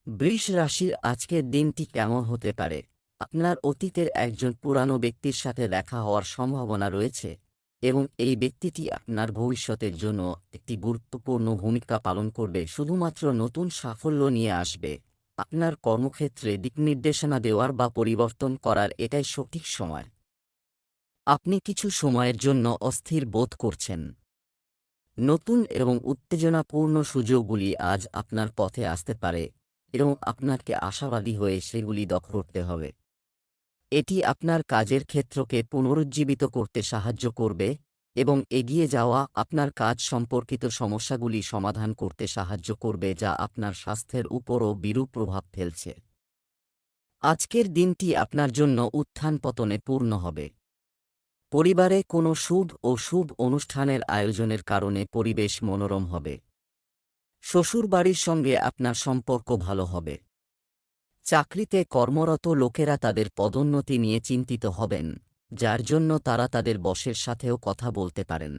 বৃষ রাশির আজকের দিনটি কেমন হতে পারে? আপনার অতীতের একজন পুরানো ব্যক্তির সাথে দেখা হওয়ার সম্ভাবনা রয়েছে এবং এই ব্যক্তিটি আপনার ভবিষ্যতের জন্য একটি গুরুত্বপূর্ণ ভূমিকা পালন করবে, শুধুমাত্র নতুন সাফল্য নিয়ে আসবে। আপনার কর্মক্ষেত্রে দিকনির্দেশনা দেওয়ার বা পরিবর্তন করার এটাই সঠিক সময়। আপনি কিছু সময়ের জন্য অস্থির বোধ করছেন। নতুন এবং উত্তেজনাপূর্ণ সুযোগগুলি আজ আপনার পথে আসতে পারে এবং আপনাকে আশাবাদী হয়ে সেগুলি দখল করতে হবে। এটি আপনার কাজের ক্ষেত্রকে পুনরুজ্জীবিত করতে সাহায্য করবে এবং এগিয়ে যাওয়া আপনার কাজ সম্পর্কিত সমস্যাগুলি সমাধান করতে সাহায্য করবে, যা আপনার স্বাস্থ্যের উপরও বিরূপ প্রভাব ফেলছে। আজকের দিনটি আপনার জন্য উত্থান পতনে পূর্ণ হবে। পরিবারে কোনো শুভ অনুষ্ঠানের আয়োজনের কারণে পরিবেশ মনোরম হবে। শ্বশুরবাড়ির সঙ্গে আপনার সম্পর্ক ভালো হবে। চাকরিতে কর্মরত লোকেরা তাদের পদোন্নতি নিয়ে চিন্তিত হবেন, যার জন্য তারা তাদের বসের সাথেও কথা বলতে পারেন।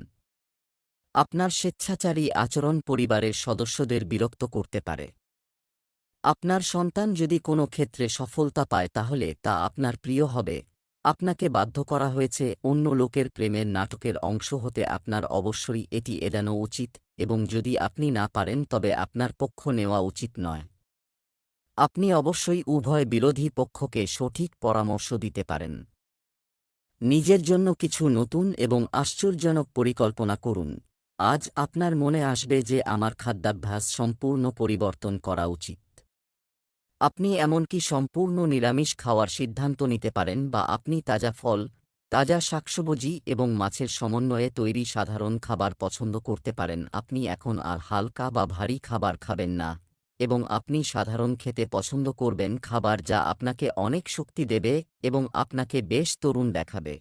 আপনার স্বেচ্ছাচারী আচরণ পরিবারের সদস্যদের বিরক্ত করতে পারে। আপনার সন্তান যদি কোনো ক্ষেত্রে সফলতা পায় তাহলে তা আপনার প্রিয় হবে। আপনাকে বাধ্য করা হয়েছে অন্য লোকের প্রেমের নাটকের অংশ হতে, আপনার অবশ্যই এটি এড়ানো উচিত এবং যদি আপনি না পারেন তবে আপনার পক্ষ নেওয়া উচিত নয়। আপনি অবশ্যই উভয় বিরোধী পক্ষকে সঠিক পরামর্শ দিতে পারেন। নিজের জন্য কিছু নতুন এবং আশ্চর্যজনক পরিকল্পনা করুন। আজ আপনার মনে আসবে যে আমার খাদ্যাভ্যাস সম্পূর্ণ পরিবর্তন করা উচিত। আপনি এমনকি সম্পূর্ণ নিরামিষ খাওয়ার সিদ্ধান্ত নিতে পারেন বা আপনি তাজা ফল, তাজা শাকসবজি এবং মাছের সমন্বয়ে তৈরি সাধারণ খাবার পছন্দ করতে পারেন। আপনি এখন আর হালকা বা ভারী খাবার খাবেন না এবং আপনি সাধারণ খেতে পছন্দ করবেন খাবার যা আপনাকে অনেক শক্তি দেবে এবং আপনাকে বেশ তরুণ দেখাবে।